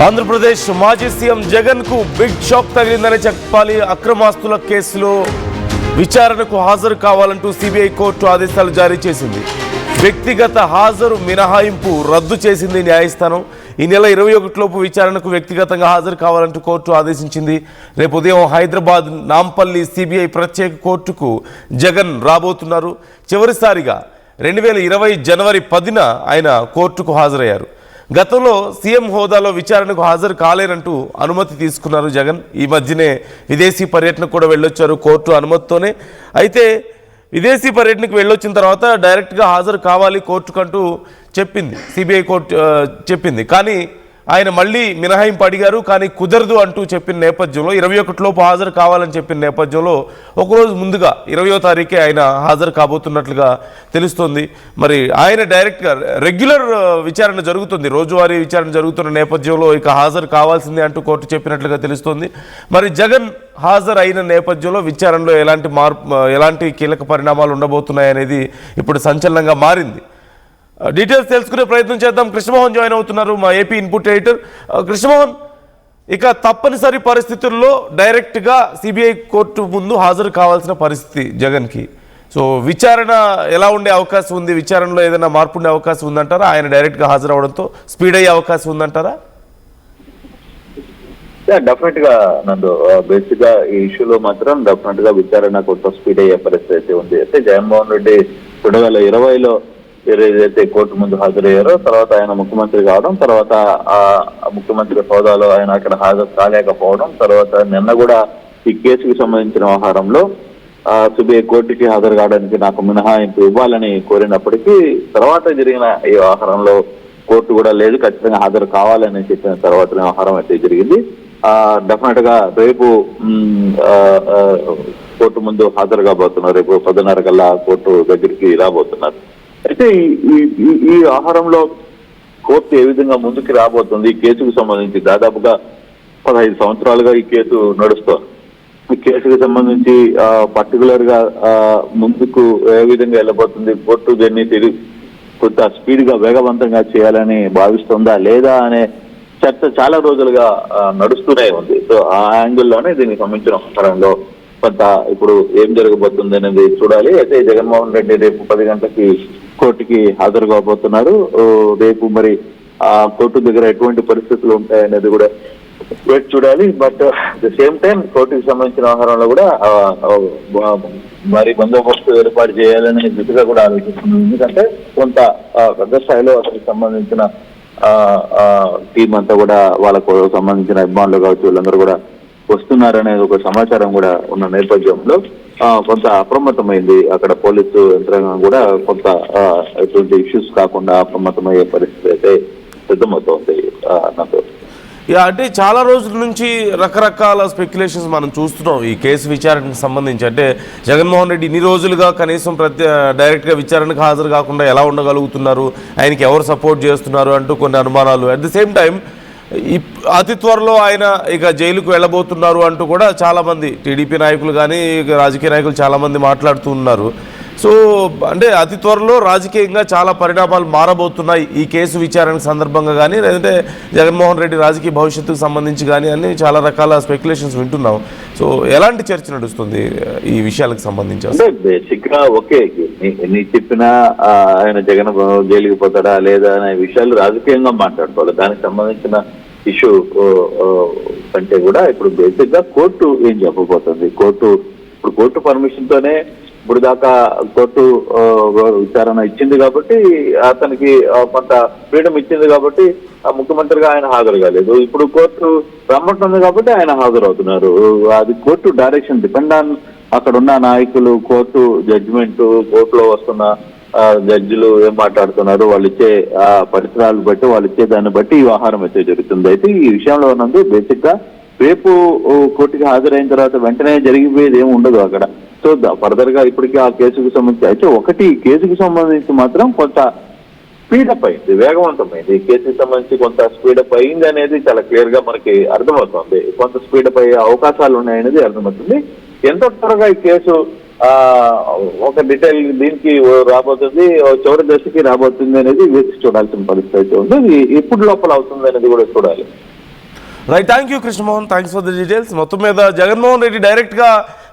ఆంధ్రప్రదేశ్ మాజీ సీఎం జగన్ కు big shock తగిలిందని చెప్పాలి. అక్రమాస్తుల కేసులో విచారణకు హాజరు కావాలంటూ సిబిఐ కోర్టు ఆదేశాలు జారీ చేసింది. వ్యక్తిగత హాజరు మినహాయింపు రద్దు చేసింది న్యాయస్థానం. ఈ నెల 21 లోపు విచారణకు వ్యక్తిగతంగా హాజరు కావాలంటూ కోర్టు ఆదేశించింది. రేపు ఉదయం హైదరాబాద్ నాంపల్లి సిబిఐ ప్రత్యేక కోర్టుకు జగన్ రాబోతున్నారు. చివరిసారిగా 2020 జనవరి 10న ఆయన కోర్టుకు హాజరయ్యారు. గతంలో సీఎం హోదాలో విచారణకు హాజరు కాలేనంటూ అనుమతి తీసుకున్నారు జగన్. ఈ మధ్యనే విదేశీ పర్యటనకు కూడా వెళ్ళొచ్చారు కోర్టు అనుమతితోనే. అయితే విదేశీ పర్యటనకు వెళ్ళొచ్చిన తర్వాత డైరెక్ట్గా హాజరు కావాలి కోర్టుకంటూ చెప్పింది సిబిఐ కోర్టు చెప్పింది. కానీ ఆయన మళ్ళీ మినహాయింపు అడిగారు, కానీ కుదరదు అంటూ చెప్పిన నేపథ్యంలో 21 లోపు హాజరు కావాలని చెప్పిన నేపథ్యంలో ఒకరోజు ముందుగా 20వ తారీఖే ఆయన హాజరు కాబోతున్నట్లుగా తెలుస్తోంది. మరి ఆయన డైరెక్ట్గా రెగ్యులర్ విచారణ జరుగుతుంది, రోజువారీ విచారణ జరుగుతున్న నేపథ్యంలో ఇక హాజరు కావాల్సిందే అంటూ కోర్టు చెప్పినట్లుగా తెలుస్తోంది. మరి జగన్ హాజరు అయిన నేపథ్యంలో విచారణలో ఎలాంటి కీలక పరిణామాలు ఉండబోతున్నాయనేది ఇప్పుడు సంచలనంగా మారింది. డీటెయిల్స్ తెలుసుకునే ప్రయత్నం చేద్దాం. కృష్ణమోహన్ జాయిన్ అవుతున్నారు, మా ఏపీ ఇన్పుట్ ఎడిటర్. కృష్ణమోహన్, ఇక తప్పనిసరి పరిస్థితుల్లో డైరెక్ట్గా సిబిఐ కోర్టు ముందు హాజరు కావాల్సిన పరిస్థితి జగన్కి. సో విచారణ ఎలా ఉండే అవకాశం ఉంది? విచారణలో ఏదైనా మార్పు ఉండే అవకాశం ఉందంటారా? ఆయన డైరెక్ట్గా హాజరు అవడంతో స్పీడ్ అయ్యే అవకాశం ఉందంటారా? డెఫినెట్ గా నందు, బేసిక్ గా ఈ ఇష్యూలో మాత్రం డెఫినెట్ గా విచారణ కొంత స్పీడ్ అయ్యే పరిస్థితి అయితే ఉంది. అయితే జగన్మోహన్ రెడ్డి 2020లో ఏదైతే కోర్టు ముందు హాజరయ్యారో, తర్వాత ఆయన ముఖ్యమంత్రి కావడం, తర్వాత ఆ ముఖ్యమంత్రి హోదాలో ఆయన అక్కడ హాజరు కాలేకపోవడం, తర్వాత నిన్న కూడా ఈ కేసుకు సంబంధించిన వ్యవహారంలో సిబిఐ కోర్టుకి హాజరు కావడానికి నాకు మినహాయింపు ఇవ్వాలని కోరినప్పటికీ తర్వాత జరిగిన ఈ వ్యవహారంలో కోర్టు కూడా లేదు, ఖచ్చితంగా హాజరు కావాలని చెప్పిన తర్వాత వ్యవహారం అయితే జరిగింది. డెఫినెట్ గా రేపు కోర్టు ముందు హాజరు కాబోతున్నారు. రేపు 10:30 కల్లా కోర్టు దగ్గరికి రాబోతున్నారు. అయితే ఈ వ్యవహారంలో కోర్టు ఏ విధంగా ముందుకు రాబోతుంది, ఈ కేసుకు సంబంధించి దాదాపుగా 15 సంవత్సరాలుగా ఈ కేసు నడుస్తోంది. ఈ కేసుకు సంబంధించి పర్టికులర్ గా ముందుకు ఏ విధంగా వెళ్ళబోతుంది, కోర్టు దీన్ని కొంత స్పీడ్ గా వేగవంతంగా చేయాలని భావిస్తుందా లేదా అనే చర్చ చాలా రోజులుగా నడుస్తూనే ఉంది. సో ఆ యాంగిల్లోనే దీనికి సంబంధించిన వ్యవహారంలో కొంత ఇప్పుడు ఏం జరగబోతుంది అనేది చూడాలి. అయితే జగన్మోహన్ రెడ్డి రేపు 10 గంటలకి కోర్టుకి హాజరు కాబోతున్నారు. రేపు మరి ఆ కోర్టు దగ్గర ఎటువంటి పరిస్థితులు ఉంటాయనేది కూడా వేచి చూడాలి. But at the same time కోర్టుకి సంబంధించిన వ్యవహారంలో కూడా మరి బందోబస్తు ఏర్పాటు చేయాలనే దిశగా కూడా ఆలోచిస్తున్నాం. ఎందుకంటే కొంత పెద్ద స్థాయిలో అతనికి సంబంధించిన టీం అంతా కూడా వాళ్ళకు సంబంధించిన అభిమానులు కావచ్చు వీళ్ళందరూ కూడా వస్తున్నారనేది ఒక సమాచారం కూడా ఉన్న నేపథ్యంలో కొంత అప్రమత్తమైంది. అక్కడ పోలీసు యంత్రాంగం కూడా కొంత ఎటువంటి ఇష్యూస్ కాకుండా అప్రమత్తమయ్యే పరిస్థితి అయితే సిద్ధమవుతోంది. నాకు అంటే చాలా రోజుల నుంచి రకరకాల స్పెక్యులేషన్స్ మనం చూస్తున్నాం ఈ కేసు విచారణకు సంబంధించి. అంటే జగన్మోహన్ రెడ్డి ఇన్ని రోజులుగా కనీసం డైరెక్ట్గా విచారణకు హాజరు కాకుండా ఎలా ఉండగలుగుతున్నారు, ఆయనకి ఎవరు సపోర్ట్ చేస్తున్నారు అంటూ కొన్ని అనుమానాలు. అట్ ది సేమ్ టైం అతి త్వరలో ఆయన ఇక జైలుకు వెళ్ళబోతున్నారు అంటూ కూడా చాలామంది టీడీపీ నాయకులు కానీ రాజకీయ నాయకులు చాలామంది మాట్లాడుతూ ఉన్నారు. సో అంటే అతి త్వరలో రాజకీయంగా చాలా పరిణామాలు మారబోతున్నాయి ఈ కేసు విచారణ సందర్భంగా కానీ, లేదంటే జగన్మోహన్ రెడ్డి రాజకీయ భవిష్యత్తుకు సంబంధించి కానీ అని చాలా రకాల స్పెక్యులేషన్స్ వింటున్నాం. సో ఎలాంటి చర్చ నడుస్తుంది ఈ విషయాలకు సంబంధించి? అంటే బేసిక్ గా ఓకే, నీ చెప్పినా ఆయన జగన్ జైలుకి పోతాడా లేదా అనే విషయాలు రాజకీయంగా మాట్లాడుకోవాలి. దానికి సంబంధించిన ఇష్యూ కంటే కూడా ఇప్పుడు బేసిక్ గా కోర్టు ఏం చెప్పబోతుంది. కోర్టు పర్మిషన్ తోనే ఇప్పుడు దాకా కోర్టు విచారణ ఇచ్చింది కాబట్టి, అతనికి కొంత ఫ్రీడమ్ ఇచ్చింది కాబట్టి ముఖ్యమంత్రిగా ఆయన హాజరు కాలేదు. ఇప్పుడు కోర్టు రమ్మంటుంది కాబట్టి ఆయన హాజరవుతున్నారు. అది కోర్టు డైరెక్షన్ డిపెండ్ ఆన్ అక్కడ ఉన్న నాయకులు, కోర్టు జడ్జిమెంట్, కోర్టులో వస్తున్న జడ్జిలు ఏం మాట్లాడుతున్నారు, వాళ్ళు ఇచ్చే పరిసరాలు బట్టి, వాళ్ళు ఇచ్చే దాన్ని బట్టి ఈ వ్యవహారం అయితే జరుగుతుంది. అయితే ఈ విషయంలో ఉన్నది బేసిక్ గా రేపు కోర్టుకి హాజరైన తర్వాత వెంటనే జరిగిపోయేది ఏమి ఉండదు అక్కడ. సో ఫర్దర్ గా ఇప్పటికీ ఆ కేసుకు సంబంధించి అయితే ఒకటి కేసుకు సంబంధించి మాత్రం కొంత స్పీడప్ అయింది, వేగవంతమైంది. ఈ కేసుకు సంబంధించి కొంత స్పీడప్ అయింది అనేది చాలా క్లియర్ గా మనకి అర్థమవుతుంది. కొంత స్పీడప్ అయ్యే అవకాశాలు ఉన్నాయనేది అర్థమవుతుంది. ఎంత త్వరగా ఈ కేసు ఒక డీటెయిల్ దీనికి రాబోతుంది, చివరి దశకి రాబోతుంది అనేది వేసి చూడాల్సిన పరిస్థితి అయితే ఉంది. ఎప్పుడు లోపల అవుతుంది అనేది కూడా చూడాలి. Right, thank you Krishnamohan, thanks for the details. మొత్తం మీద జగన్మోహన్ రెడ్డి డైరెక్ట్గా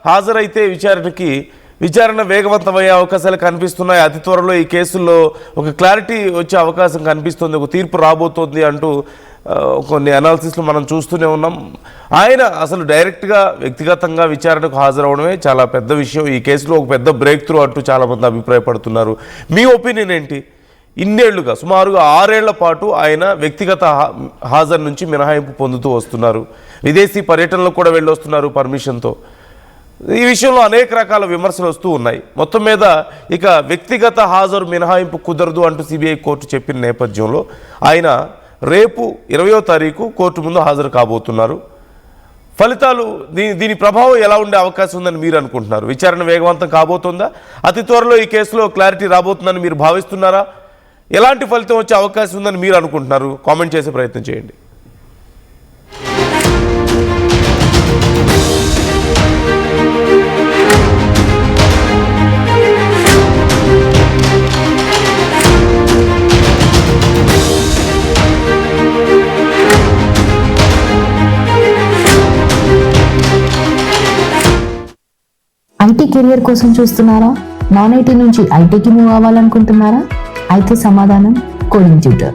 హాజరైతే విచారణ వేగవంతమయ్యే అవకాశాలు కనిపిస్తున్నాయి. అతి త్వరలో ఈ కేసుల్లో ఒక క్లారిటీ వచ్చే అవకాశం కనిపిస్తుంది, ఒక తీర్పు రాబోతోంది అంటూ కొన్ని అనాలిసిస్లు మనం చూస్తూనే ఉన్నాం. ఆయన అసలు డైరెక్ట్గా వ్యక్తిగతంగా విచారణకు హాజరవడమే చాలా పెద్ద విషయం. ఈ కేసులో ఒక పెద్ద బ్రేక్ త్రూ అంటూ చాలామంది అభిప్రాయపడుతున్నారు. మీ ఒపీనియన్ ఏంటి? ఇన్నేళ్లుగా సుమారుగా 6 ఏళ్ల పాటు ఆయన వ్యక్తిగత హాజరు నుంచి మినహాయింపు పొందుతూ వస్తున్నారు. విదేశీ పర్యటనలకు కూడా వెళ్ళొస్తున్నారు పర్మిషన్తో. ఈ విషయంలో అనేక రకాల విమర్శలు వస్తూ ఉన్నాయి. మొత్తం మీద ఇక వ్యక్తిగత హాజరు మినహాయింపు కుదరదు అంటూ సిబిఐ కోర్టు చెప్పిన నేపథ్యంలో ఆయన రేపు 20వ తారీఖు కోర్టు ముందు హాజరు కాబోతున్నారు. ఫలితాలు దీని ప్రభావం ఎలా ఉండే అవకాశం ఉందని మీరు అనుకుంటున్నారు? విచారణ వేగవంతం కాబోతుందా? అతి త్వరలో ఈ కేసులో క్లారిటీ రాబోతుందని మీరు భావిస్తున్నారా? ఎలాంటి ఫలితం వచ్చే అవకాశం ఉందని మీరు అనుకుంటున్నారు? కామెంట్ చేసే ప్రయత్నం చేయండి. ఐటీ కెరియర్ కోసం చూస్తున్నారా? నాన్ ఐటీ నుంచి ఐటీకి మూవ్ అవ్వాలనుకుంటున్నారా? అయితే సమాధానం coding tutor.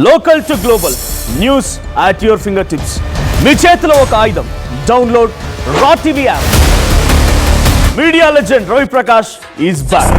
Local to global news at your finger tips. మీ చేతిలో ఒక ఆయుధం. Download Raw TV app. Media legend Ravi Prakash is back.